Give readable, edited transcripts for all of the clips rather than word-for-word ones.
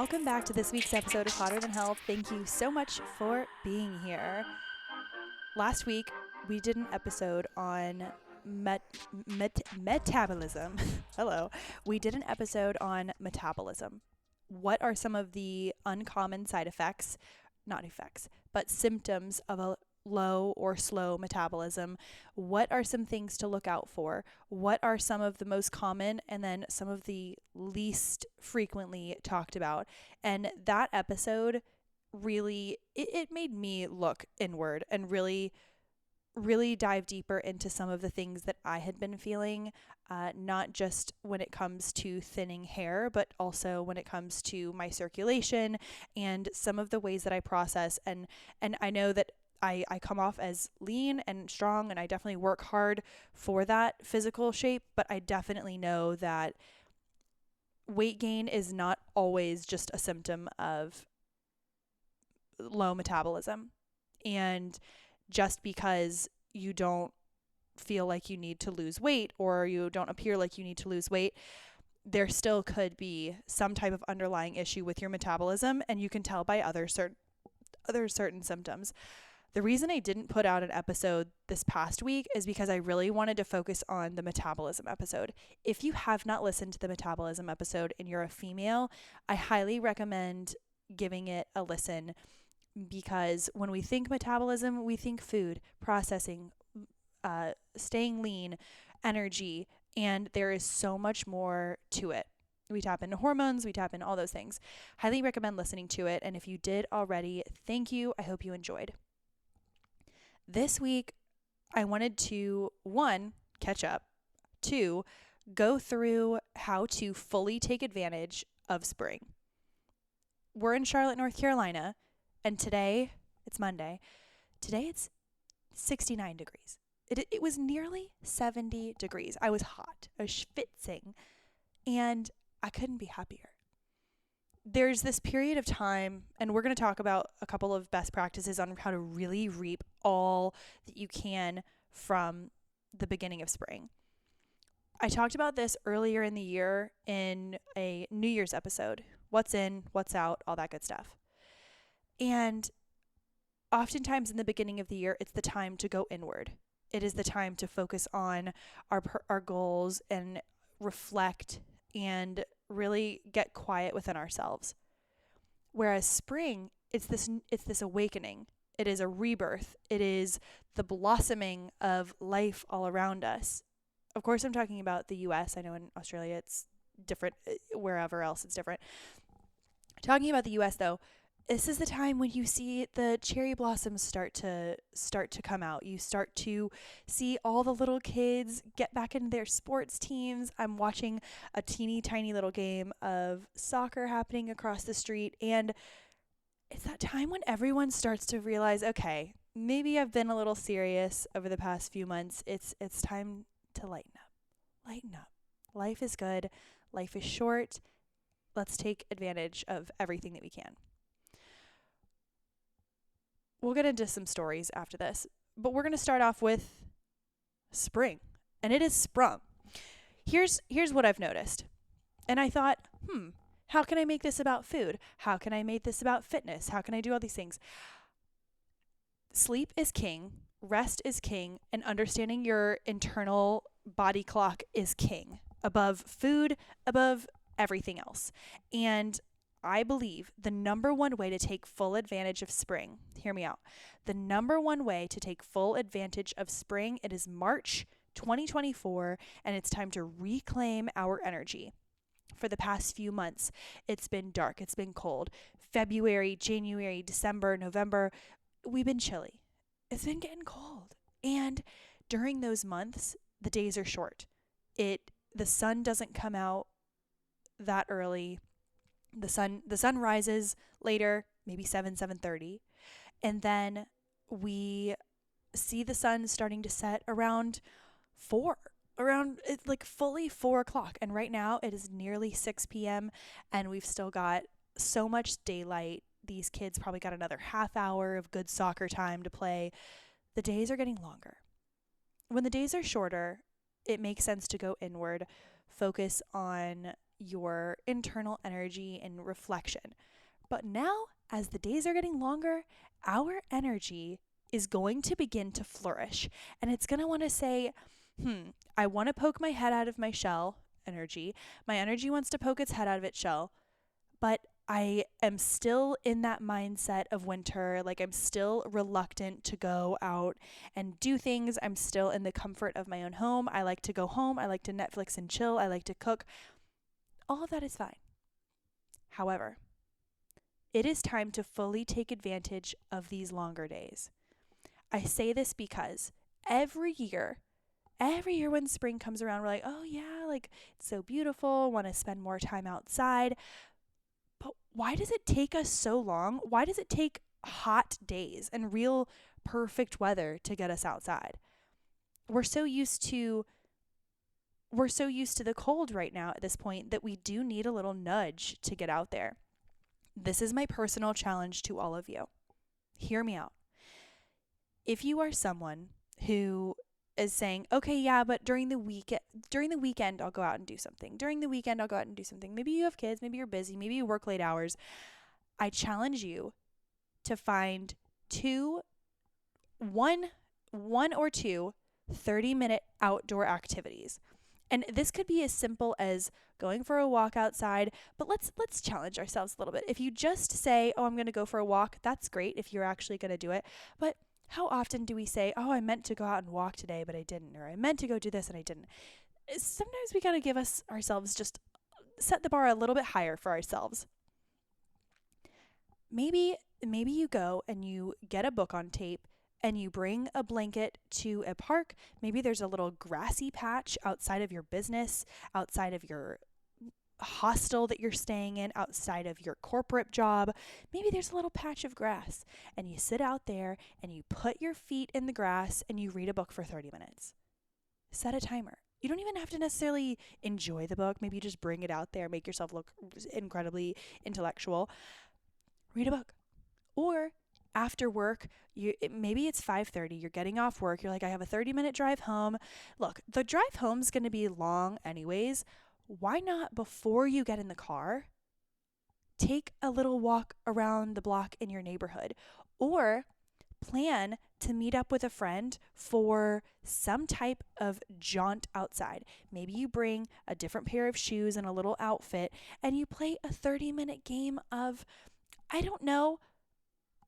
welcome back to this week's episode of Hotter Than Health. Thank you so much for being here. Last week, we did an episode on metabolism. Hello. We did an episode on metabolism. What are some of the uncommon side effects, not effects, but symptoms of a low or slow metabolism? What are some things to look out for? What are some of the most common and then some of the least frequently talked about? And that episode really, it made me look inward and really dive deeper into some of the things that I had been feeling, not just when it comes to thinning hair, but also when it comes to my circulation and some of the ways that I process. And I know that I come off as lean and strong, and I definitely work hard for that physical shape, but I definitely know that weight gain is not always just a symptom of low metabolism. And just because you don't feel like you need to lose weight or you don't appear like you need to lose weight, there still could be some type of underlying issue with your metabolism, and you can tell by other certain symptoms. The reason I didn't put out an episode this past week is because I really wanted to focus on the metabolism episode. If you have not listened to the metabolism episode and you're a female, I highly recommend giving it a listen, because when we think metabolism, we think food, processing, staying lean, energy, and there is so much more to it. We tap into hormones, we tap into all those things. Highly recommend listening to it, and if you did already, thank you. I hope you enjoyed. This week, I wanted to, 1, catch up, 2, go through how to fully take advantage of spring. We're in Charlotte, North Carolina, and today, it's Monday, today it's 69 degrees. It was nearly 70 degrees. I was hot. I was schwitzing, and I couldn't be happier. There's this period of time, and we're going to talk about a couple of best practices on how to really reap all that you can from the beginning of spring. I talked about this earlier in the year in a New Year's episode. What's in, what's out, all that good stuff. And oftentimes in the beginning of the year, it's the time to go inward. It is the time to focus on our goals and reflect and really get quiet within ourselves. Whereas spring, it's this awakening. It is a rebirth. It is the blossoming of life all around us. Of course, I'm talking about the US. I know in Australia it's different. Wherever else it's different. Talking about the US though, this is the time when you see the cherry blossoms start to come out. You start to see all the little kids get back into their sports teams. I'm watching a teeny tiny little game of soccer happening across the street, and it's that time when everyone starts to realize, okay, maybe I've been a little serious over the past few months. It's time to lighten up. Lighten up. Life is good. Life is short. Let's take advantage of everything that we can. We'll get into some stories after this, but we're going to start off with spring, and it is sprung. Here's what I've noticed. And I thought, how can I make this about food? How can I make this about fitness? How can I do all these things? Sleep is king, rest is king, and understanding your internal body clock is king, above food, above everything else. And I believe the number one way to take full advantage of spring, hear me out, the number one way to take full advantage of spring, it is March 2024, and it's time to reclaim our energy. For the past few months, it's been dark, it's been cold. February, January, December, November, we've been chilly. It's been getting cold. And during those months, the days are short. The sun doesn't come out that early. The sun rises later, maybe 7:30, and then we see the sun starting to set around 4, it's like fully 4 o'clock. And right now it is nearly 6 p.m. and we've still got so much daylight. These kids probably got another half hour of good soccer time to play. The days are getting longer. When the days are shorter, it makes sense to go inward, focus on your internal energy and reflection. But now, as the days are getting longer, our energy is going to begin to flourish. And it's going to want to say, I want to poke my head out of my shell energy. My energy wants to poke its head out of its shell, but I am still in that mindset of winter. Like, I'm still reluctant to go out and do things. I'm still in the comfort of my own home. I like to go home. I like to Netflix and chill. I like to cook. All of that is fine. However, it is time to fully take advantage of these longer days. I say this because every year when spring comes around, we're like, oh yeah, like it's so beautiful, want to spend more time outside. But why does it take us so long? Why does it take hot days and real perfect weather to get us outside? We're so used to the cold right now at this point that we do need a little nudge to get out there. This is my personal challenge to all of you. Hear me out. If you are someone who is saying, okay, yeah, but during the weekend, I'll go out and do something. During the weekend, I'll go out and do something. Maybe you have kids, maybe you're busy, maybe you work late hours. I challenge you to find one or two 30-minute outdoor activities. And this could be as simple as going for a walk outside, but let's challenge ourselves a little bit. If you just say, oh, I'm going to go for a walk, that's great if you're actually going to do it. But how often do we say, oh, I meant to go out and walk today, but I didn't, or I meant to go do this and I didn't? Sometimes we got to give ourselves just set the bar a little bit higher for ourselves. Maybe you go and you get a book on tape and you bring a blanket to a park. Maybe there's a little grassy patch outside of your business, outside of your hostel that you're staying in, outside of your corporate job. Maybe there's a little patch of grass and you sit out there and you put your feet in the grass and you read a book for 30 minutes. Set a timer. You don't even have to necessarily enjoy the book. Maybe you just bring it out there, make yourself look incredibly intellectual. Read a book. Or after work, maybe it's 5:30, you're getting off work, you're like, I have a 30-minute drive home. Look, the drive home's going to be long anyways. Why not, before you get in the car, take a little walk around the block in your neighborhood, or plan to meet up with a friend for some type of jaunt outside. Maybe you bring a different pair of shoes and a little outfit and you play a 30-minute game of, I don't know,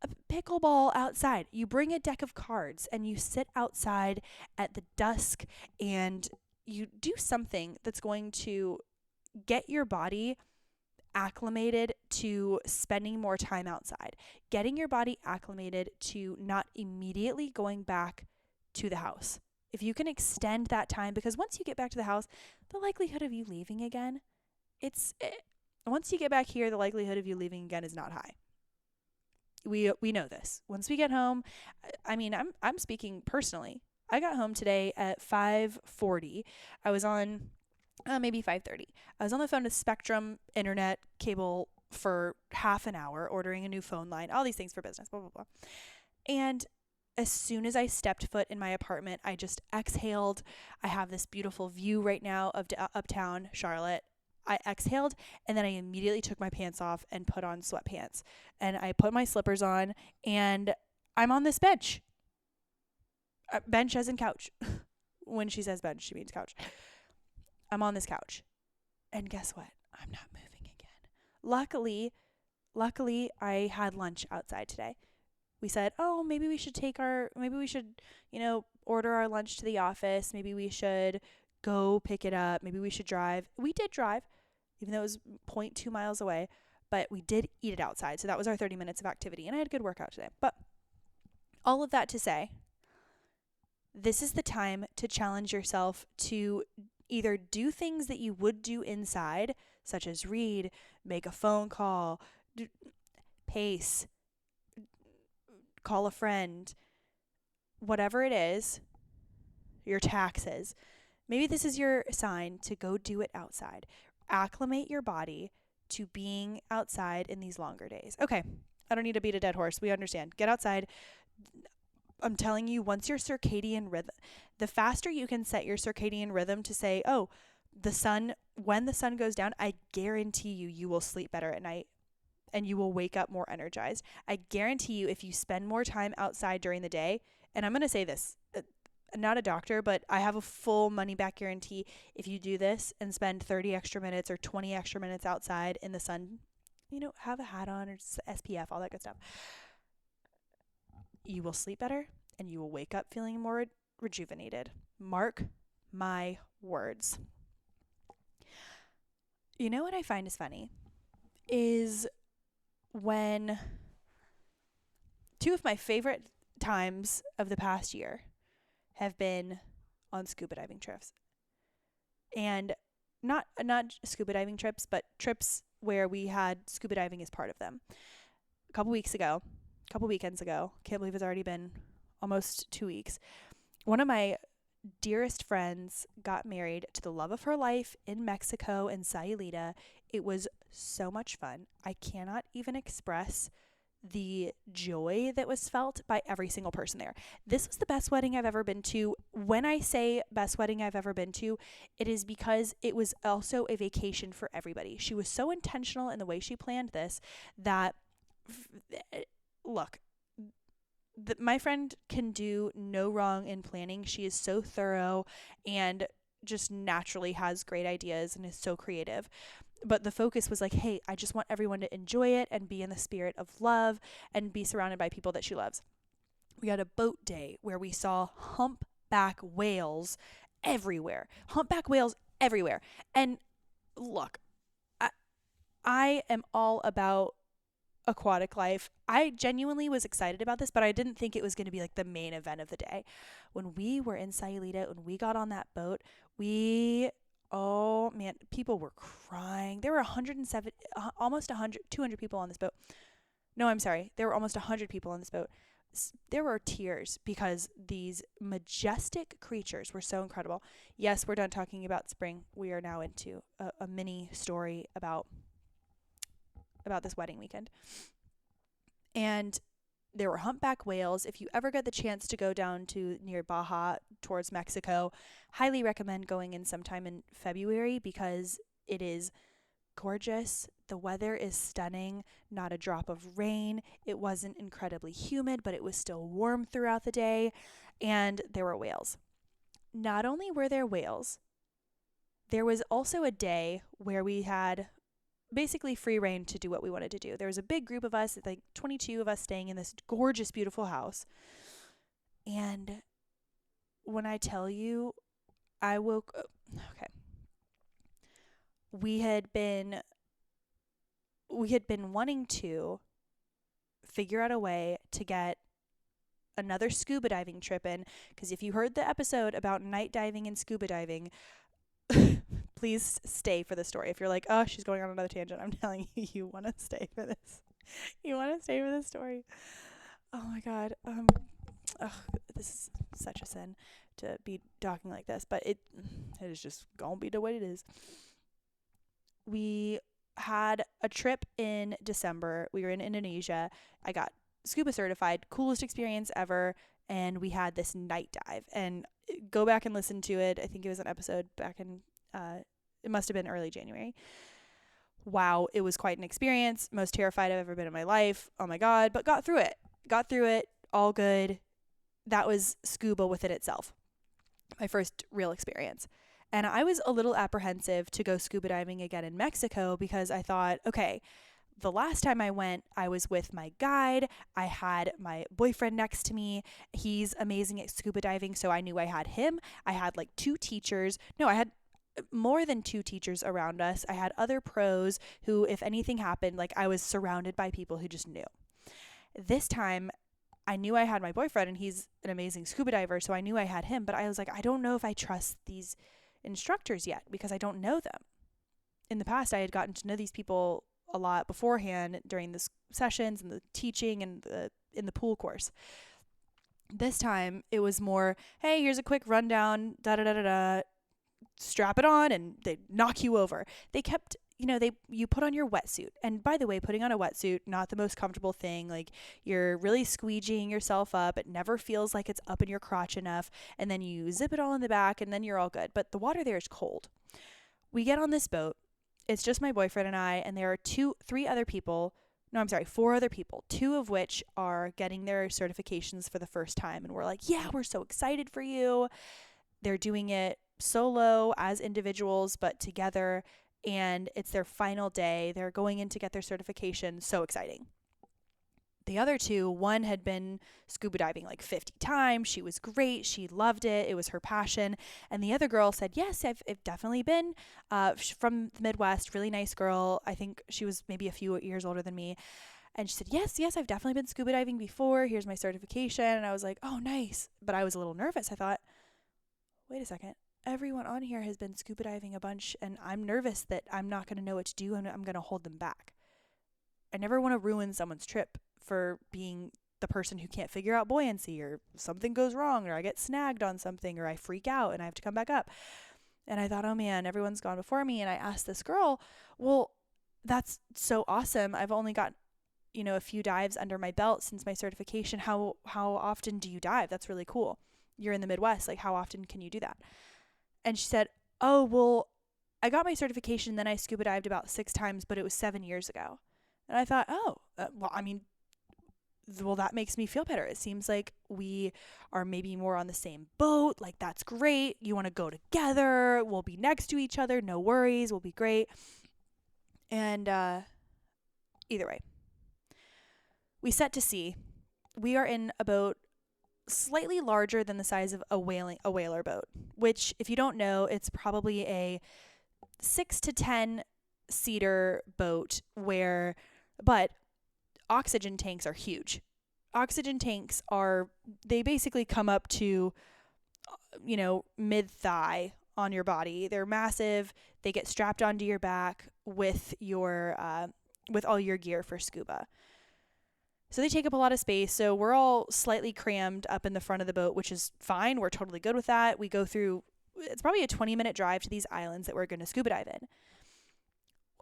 a pickleball outside. You bring a deck of cards and you sit outside at the dusk and you do something that's going to get your body acclimated to spending more time outside, getting your body acclimated to not immediately going back to the house. If you can extend that time, because once you get back to the house, the likelihood of you leaving again, once you get back here, the likelihood of you leaving again is not high. We know this. Once we get home, I mean, I'm speaking personally. I got home today at 5:40. I was on maybe 5:30. I was on the phone with Spectrum Internet Cable for half an hour, ordering a new phone line, all these things for business, blah, blah, blah. And as soon as I stepped foot in my apartment, I just exhaled. I have this beautiful view right now of uptown Charlotte. I exhaled, and then I immediately took my pants off and put on sweatpants. And I put my slippers on, and I'm on this bench. Bench as in couch. When she says bench, she means couch. I'm on this couch. And guess what? I'm not moving again. Luckily, I had lunch outside today. We said, oh, maybe we should order our lunch to the office. Maybe we should go pick it up. Maybe we should drive. We did drive, even though it was 0.2 miles away, but we did eat it outside. So that was our 30 minutes of activity, and I had a good workout today. But all of that to say, this is the time to challenge yourself to either do things that you would do inside, such as read, make a phone call, pace, call a friend, whatever it is, your taxes. Maybe this is your sign to go do it outside. Acclimate your body to being outside in these longer days. Okay, I don't need to beat a dead horse. We understand. Get outside. I'm telling you, once your circadian rhythm, the faster you can set your circadian rhythm to say, oh, when the sun goes down, I guarantee you will sleep better at night and you will wake up more energized. I guarantee you, if you spend more time outside during the day, and I'm going to say this, not a doctor, but I have a full money back guarantee. If you do this and spend 30 extra minutes or 20 extra minutes outside in the sun, have a hat on or SPF, all that good stuff, you will sleep better and you will wake up feeling more rejuvenated. Mark my words. You know what I find is funny is when two of my favorite times of the past year have been on scuba diving trips. And not scuba diving trips, but trips where we had scuba diving as part of them. A couple weekends ago, can't believe it's already been almost 2 weeks, one of my dearest friends got married to the love of her life in Mexico, in Sayulita. It was so much fun. I cannot even express the joy that was felt by every single person there. This was the best wedding I've ever been to. When I say best wedding I've ever been to, it is because it was also a vacation for everybody. She was so intentional in the way she planned this that, look, my friend can do no wrong in planning. She is so thorough and just naturally has great ideas and is so creative. But the focus was like, hey, I just want everyone to enjoy it and be in the spirit of love and be surrounded by people that she loves. We had a boat day where we saw humpback whales everywhere. And look, I am all about aquatic life. I genuinely was excited about this, but I didn't think it was going to be like the main event of the day. When we were in Sayulita, when we got on that boat, oh man, people were crying. There were 200 people on this boat. No, I'm sorry. There were almost 100 people on this boat. There were tears because these majestic creatures were so incredible. Yes, we're done talking about spring. We are now into a mini story about this wedding weekend. And there were humpback whales. If you ever get the chance to go down to near Baja towards Mexico, highly recommend going in sometime in February because it is gorgeous. The weather is stunning. Not a drop of rain. It wasn't incredibly humid, but it was still warm throughout the day. And there were whales. Not only were there whales, there was also a day where we had basically free reign to do what we wanted to do. There was a big group of us, like 22 of us, staying in this gorgeous, beautiful house. And when I tell you, I woke up, okay. We had been wanting to figure out a way to get another scuba diving trip in, because if you heard the episode about night diving and scuba diving, please stay for the story. If you're like, oh, she's going on another tangent, I'm telling you, you want to stay for this. You want to stay for this story. Oh my God. This is such a sin to be talking like this, but it is just gonna be the way it is. We had a trip in December. We were in Indonesia. I got scuba certified, coolest experience ever. And we had this night dive, and go back and listen to it. I think it was an episode back in, it must have been early January. Wow, it was quite an experience. Most terrified I've ever been in my life. Oh my God, but got through it. All good. That was scuba within itself. My first real experience. And I was a little apprehensive to go scuba diving again in Mexico because I thought, okay, the last time I went, I was with my guide. I had my boyfriend next to me. He's amazing at scuba diving, so I knew I had him. I had like 2 teachers. No, I had more than 2 teachers around us. I had other pros who, if anything happened, like I was surrounded by people who just knew. This time, I knew I had my boyfriend, and he's an amazing scuba diver, so I knew I had him, but I was like, I don't know if I trust these instructors yet because I don't know them. In the past, I had gotten to know these people a lot beforehand during the sessions and the teaching and in the pool course. This time it was more, hey, here's a quick rundown, strap it on, and they knock you over. They kept, you put on your wetsuit. And by the way, putting on a wetsuit, not the most comfortable thing. Like, you're really squeegeeing yourself up. It never feels like it's up in your crotch enough. And then you zip it all in the back, and then you're all good. But the water there is cold. We get on this boat. It's just my boyfriend and I, and there are four other people, two of which are getting their certifications for the first time. And we're like, yeah, we're so excited for you. They're doing it solo as individuals, but together. And it's their final day. They're going in to get their certification. So exciting. The other two, one had been scuba diving like 50 times. She was great. She loved it. It was her passion. And the other girl said, yes, I've definitely been, from the Midwest, really nice girl. I think she was maybe a few years older than me. And she said, yes, I've definitely been scuba diving before. Here's my certification. And I was like, oh, nice. But I was a little nervous. I thought, wait a second. Everyone on here has been scuba diving a bunch, and I'm nervous that I'm not going to know what to do, and I'm going to hold them back. I never want to ruin someone's trip for being the person who can't figure out buoyancy, or something goes wrong, or I get snagged on something, or I freak out and I have to come back up. And I thought, oh man, everyone's gone before me. And I asked this girl, well, that's so awesome. I've only got, a few dives under my belt since my certification. How often do you dive? That's really cool. You're in the Midwest. Like, how often can you do that? And she said, oh, well, I got my certification, then I scuba dived about 6 times, but it was 7 years ago. And I thought, that makes me feel better. It seems like we are maybe more on the same boat. Like, that's great. You want to go together. We'll be next to each other. No worries. We'll be great. And either way, we set to sea. We are in a boat slightly larger than the size of a whaler boat, which, if you don't know, it's probably a 6 to 10 seater boat but oxygen tanks are huge. Oxygen tanks they basically come up to, mid-thigh on your body. They're massive. They get strapped onto your back with with all your gear for scuba. So they take up a lot of space. So we're all slightly crammed up in the front of the boat, which is fine. We're totally good with that. We go through, it's probably a 20-minute drive to these islands that we're going to scuba dive in.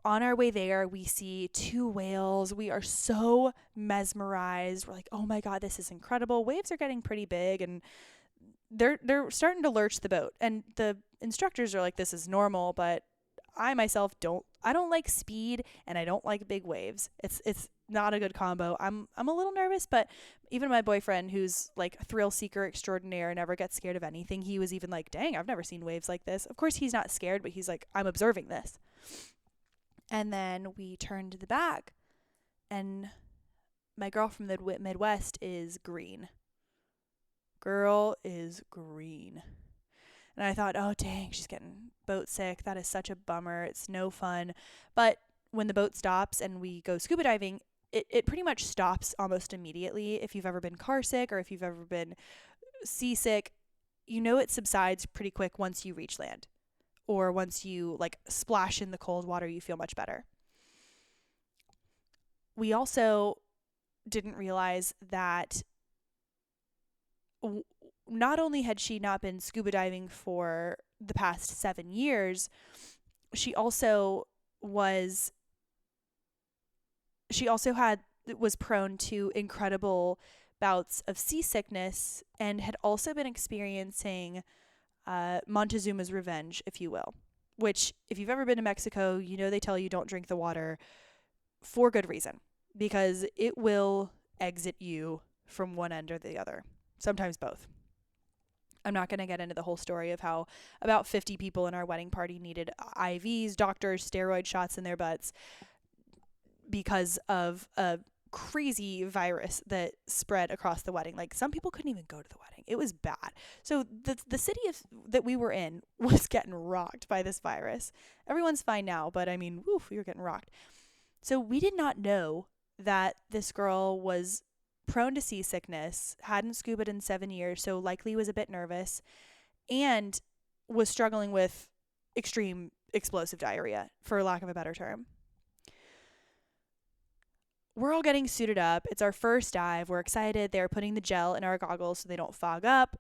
On our way there, we see 2 whales. We are so mesmerized. We're like, oh my God, this is incredible. Waves are getting pretty big, and they're starting to lurch the boat. And the instructors are like, this is normal, but I myself don't like speed, and I don't like big waves. It's not a good combo. I'm a little nervous, but even my boyfriend, who's like a thrill seeker extraordinaire, never gets scared of anything. He was even like, dang, I've never seen waves like this. Of course, he's not scared, but he's like, I'm observing this. And then we turn to the back, and my girl from the Midwest is green. Girl is green. And I thought, oh, dang, she's getting boat sick. That is such a bummer. It's no fun. But when the boat stops and we go scuba diving, it pretty much stops almost immediately. If you've ever been car sick or if you've ever been seasick, it subsides pretty quick once you reach land. Or once you splash in the cold water, you feel much better. We also didn't realize that not only had she not been scuba diving for the past 7 years, she also was prone to incredible bouts of seasickness, and had also been experiencing Montezuma's revenge, if you will, which, if you've ever been to Mexico, they tell you don't drink the water for good reason, because it will exit you from one end or the other, sometimes both. I'm not going to get into the whole story of how about 50 people in our wedding party needed IVs, doctors, steroid shots in their butts because of a crazy virus that spread across the wedding. Some people couldn't even go to the wedding. It was bad. So the city that we were in was getting rocked by this virus. Everyone's fine now, but I mean, we were getting rocked. So we did not know that this girl was prone to seasickness, hadn't scubaed in 7 years, so likely was a bit nervous, and was struggling with extreme explosive diarrhea, for lack of a better term. We're all getting suited up. It's our first dive. We're excited. They're putting the gel in our goggles so they don't fog up.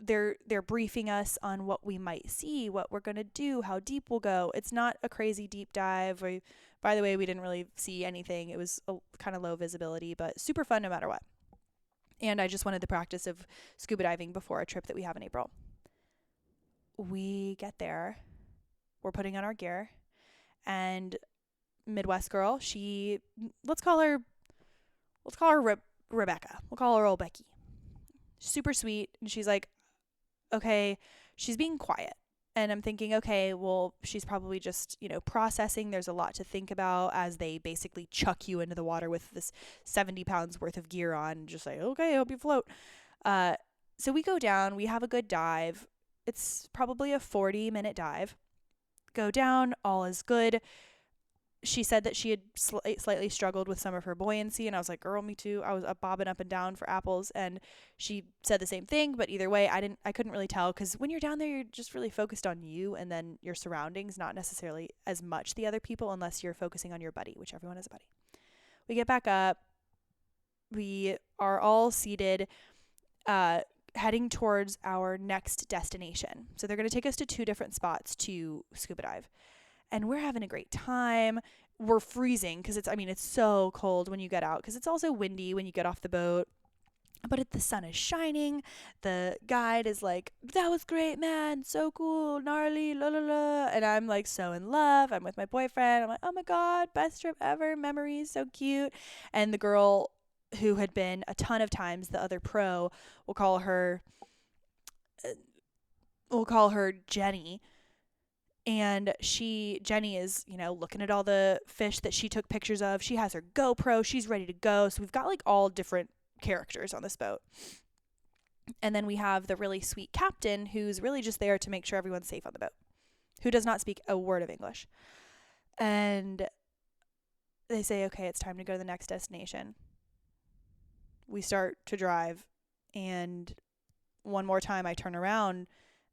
They're briefing us on what we might see, what we're going to do, how deep we'll go. It's not a crazy deep dive. By the way, we didn't really see anything. It was a kind of low visibility, but super fun no matter what. And I just wanted the practice of scuba diving before a trip that we have in April. We get there. we're putting on our gear, and Midwest girl, let's call her Rebecca. We'll call her old Becky. Super sweet. And she's like, okay, she's being quiet. And I'm thinking, okay, well, she's probably just, processing. There's a lot to think about as they basically chuck you into the water with this 70 pounds worth of gear on. Just like, okay, I hope you float. So we go down. We have a good dive. It's probably a 40-minute dive. Go down. All is good. She said that she had slightly struggled with some of her buoyancy, and I was like, girl, me too. I was bobbing up and down for apples, and she said the same thing, but either way, I couldn't really tell, because when you're down there, you're just really focused on you and then your surroundings, not necessarily as much the other people, unless you're focusing on your buddy, which everyone has a buddy. We get back up. We are all seated, heading towards our next destination. So they're going to take us to 2 different spots to scuba dive. And we're having a great time. We're freezing because it's so cold when you get out, because it's also windy when you get off the boat. But the sun is shining. The guide is like, that was great, man. So cool. Gnarly. La la la. And I'm like so in love. I'm with my boyfriend. I'm like, oh my God, best trip ever. Memories. So cute. And the girl who had been a ton of times, the other pro, we'll call her Jenny. And Jenny is, looking at all the fish that she took pictures of. She has her GoPro. She's ready to go. So we've got like all different characters on this boat. And then we have the really sweet captain, who's really just there to make sure everyone's safe on the boat, who does not speak a word of English. And they say, okay, it's time to go to the next destination. We start to drive. And one more time I turn around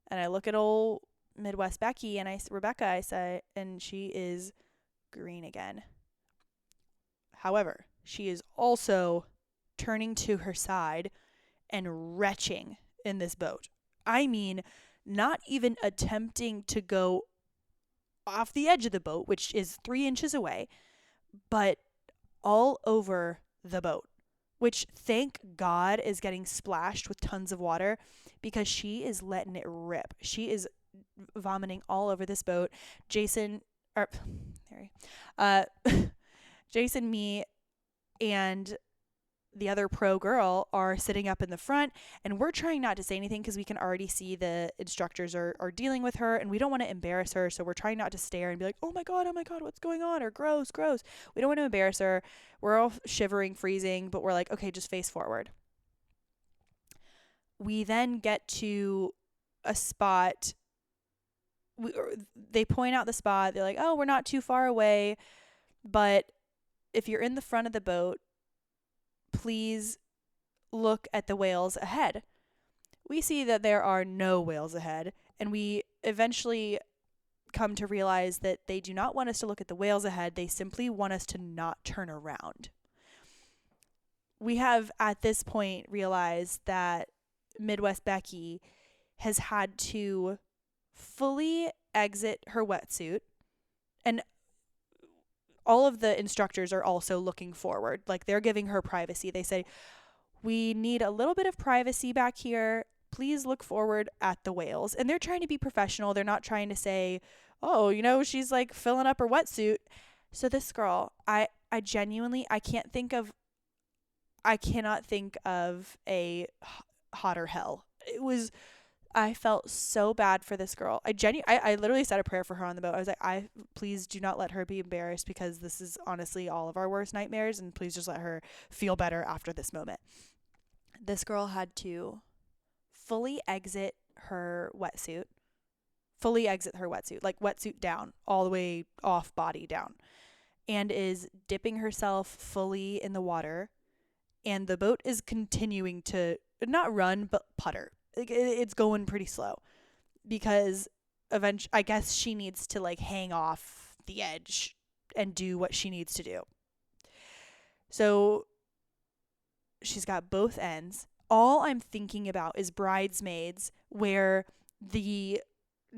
and I look at old Midwest Becky and Rebecca, I say, and she is green again. However, she is also turning to her side and retching in this boat. I mean, not even attempting to go off the edge of the boat, which is 3 inches away, but all over the boat, which, thank God, is getting splashed with tons of water, because she is letting it rip. She is vomiting all over this boat. Jason, me, and the other pro girl are sitting up in the front, and we're trying not to say anything because we can already see the instructors are dealing with her, and we don't want to embarrass her, so we're trying not to stare and be like, oh my god, what's going on, or gross. We don't want to embarrass her. We're all shivering, freezing, but we're like, okay, just face forward. We then get to a spot. They point out the spot. They're like, oh, we're not too far away, but if you're in the front of the boat, please look at the whales ahead. We see that there are no whales ahead, and we eventually come to realize that they do not want us to look at the whales ahead. They simply want us to not turn around. We have at this point realized that Midwest Becky has had to fully exit her wetsuit, and all of the instructors are also looking forward. Like, they're giving her privacy. They say, we need a little bit of privacy back here. Please look forward at the whales. And they're trying to be professional. They're not trying to say, oh, she's like filling up her wetsuit. So this girl, I genuinely, I cannot think of a hotter hell. I felt so bad for this girl. I literally said a prayer for her on the boat. I was like, please do not let her be embarrassed, because this is honestly all of our worst nightmares, and please just let her feel better after this moment. This girl had to fully exit her wetsuit, like wetsuit down, all the way off body down, and is dipping herself fully in the water, and the boat is continuing to not run, but putter. It's going pretty slow, because eventually, I guess she needs to like hang off the edge and do what she needs to do. So she's got both ends. All I'm thinking about is Bridesmaids, where the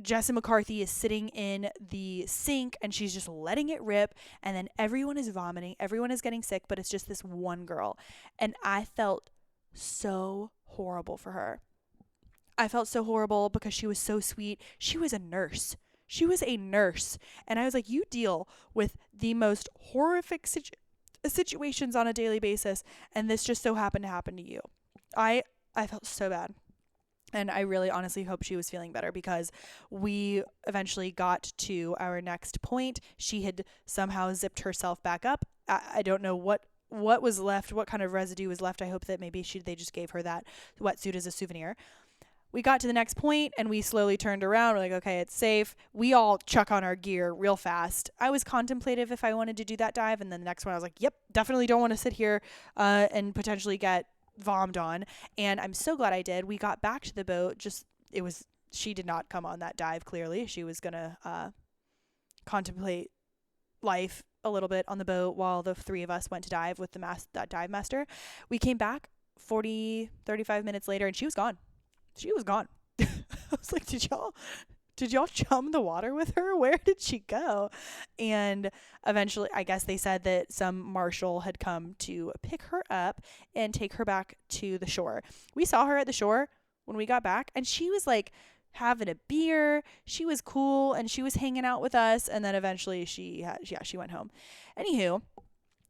Jessa McCarthy is sitting in the sink and she's just letting it rip, and then everyone is vomiting, everyone is getting sick, but it's just this one girl. And I felt so horrible for her. I felt so horrible because she was so sweet. She was a nurse. She was a nurse. And I was like, you deal with the most horrific situations on a daily basis, and this just so happened to happen to you. I felt so bad. And I really honestly hope she was feeling better, because we eventually got to our next point. She had somehow zipped herself back up. I don't know what was left, what kind of residue was left. I hope that maybe they just gave her that wetsuit as a souvenir. We got to the next point and we slowly turned around. We're like, okay, it's safe. We all chuck on our gear real fast. I was contemplative if I wanted to do that dive. And then the next one, I was like, yep, definitely don't want to sit here and potentially get vommed on. And I'm so glad I did. We got back to the boat. She did not come on that dive, clearly. She was going to contemplate life a little bit on the boat while the three of us went to dive with that dive master. We came back 35 minutes later and she was gone. She was gone. I was like, did y'all chum the water with her? Where did she go? And eventually, I guess they said that some marshal had come to pick her up and take her back to the shore. We saw her at the shore when we got back, and she was like having a beer. She was cool, and she was hanging out with us. And then eventually she went home. Anywho,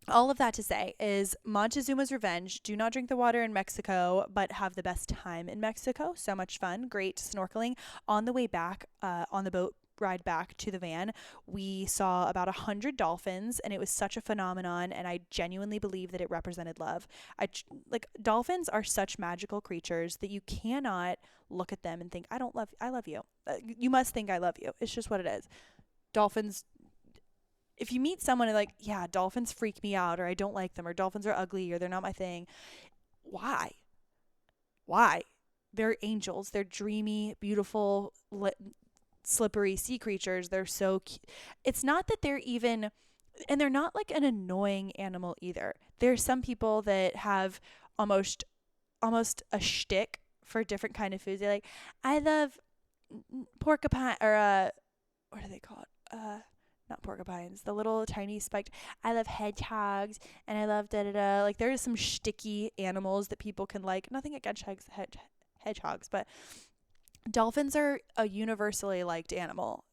all of that to say is Montezuma's revenge. Do not drink the water in Mexico, but have the best time in Mexico. So much fun. Great snorkeling. On the way back, on the boat ride back to the van, we saw about 100 dolphins, and it was such a phenomenon, and I genuinely believe that it represented love. Dolphins are such magical creatures that you cannot look at them and think, I love you. You must think I love you. It's just what it is. Dolphins, if you meet someone and like, yeah, dolphins freak me out, or I don't like them, or dolphins are ugly, or they're not my thing. Why? They're angels. They're dreamy, beautiful, slippery sea creatures. They're so cute. It's not that they're even, and they're not like an annoying animal either. There's some people that have almost a shtick for different kind of foods. They're like, I love porcupine, or what are they called? Not porcupines, the little tiny spiked. I love hedgehogs, and I love da-da-da. Like, there are some shticky animals that people can like. Nothing against hedgehogs, but dolphins are a universally liked animal.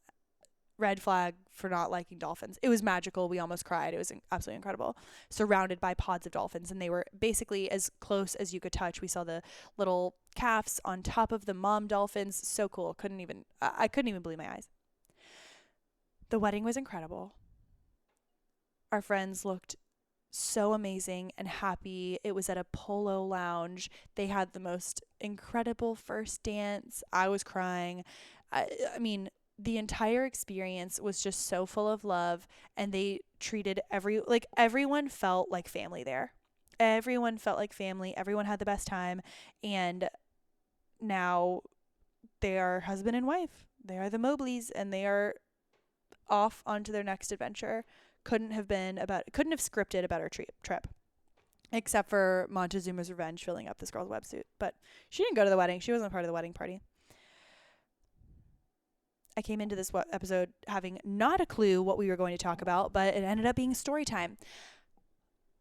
Red flag for not liking dolphins. It was magical. We almost cried. It was absolutely incredible. Surrounded by pods of dolphins, and they were basically as close as you could touch. We saw the little calves on top of the mom dolphins. So cool. I couldn't even believe my eyes. The wedding was incredible. Our friends looked so amazing and happy. It was at a polo lounge. They had the most incredible first dance. I was crying. I mean, the entire experience was just so full of love, and they treated everyone felt like family there. Everyone felt like family. Everyone had the best time, and now they are husband and wife. They are the Mobleys, and they are off onto their next adventure. Couldn't have scripted a better trip, except for Montezuma's revenge filling up this girl's wetsuit. But she didn't go to the wedding. She wasn't part of the wedding party. I came into this episode having not a clue what we were going to talk about, but it ended up being story time.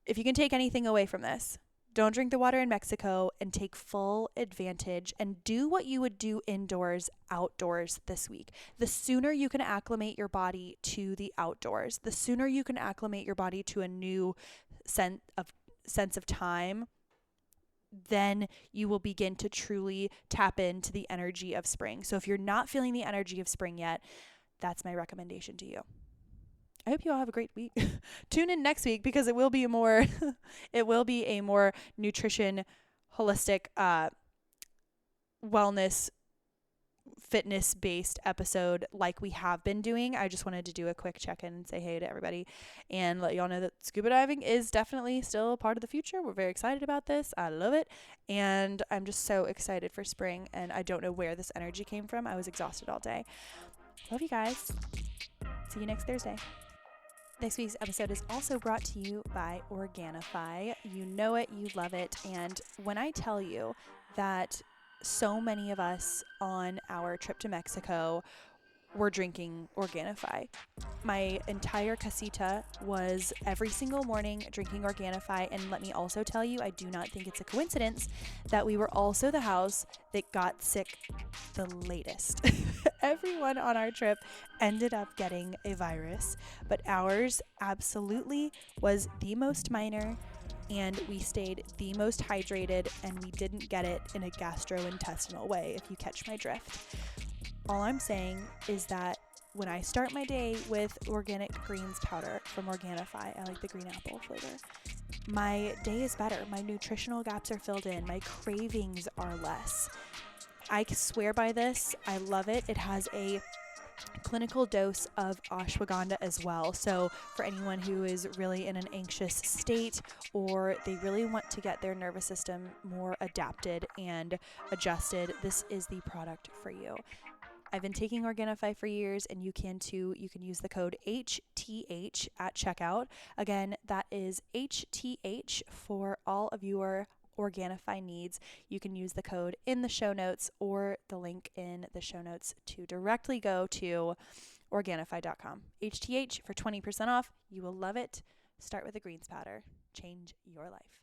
If you can take anything away from this, don't drink the water in Mexico, and take full advantage and do what you would do indoors, outdoors this week. The sooner you can acclimate your body to the outdoors, the sooner you can acclimate your body to a new sense of time, then you will begin to truly tap into the energy of spring. So if you're not feeling the energy of spring yet, that's my recommendation to you. I hope you all have a great week. Tune in next week, because it will be a more nutrition, holistic, wellness, fitness based episode like we have been doing. I just wanted to do a quick check-in and say hey to everybody and let y'all know that scuba diving is definitely still a part of the future. We're very excited about this. I love it. And I'm just so excited for spring, and I don't know where this energy came from. I was exhausted all day. Love you guys. See you next Thursday. Next week's episode is also brought to you by Organifi. You know it, you love it. And when I tell you that so many of us on our trip to Mexico were drinking Organifi. My entire casita was every single morning drinking Organifi. And let me also tell you, I do not think it's a coincidence that we were also the house that got sick the latest. Everyone on our trip ended up getting a virus, but ours absolutely was the most minor, and we stayed the most hydrated, and we didn't get it in a gastrointestinal way, if you catch my drift. All I'm saying is that when I start my day with organic greens powder from Organifi, I like the green apple flavor, my day is better. My nutritional gaps are filled in. My cravings are less. I swear by this. I love it. It has a clinical dose of ashwagandha as well. So for anyone who is really in an anxious state, or they really want to get their nervous system more adapted and adjusted, this is the product for you. I've been taking Organifi for years, and you can too. You can use the code HTH at checkout. Again, that is HTH for all of your Organifi needs. You can use the code in the show notes or the link in the show notes to directly go to Organifi.com. HTH for 20% off. You will love it. Start with the greens powder. Change your life.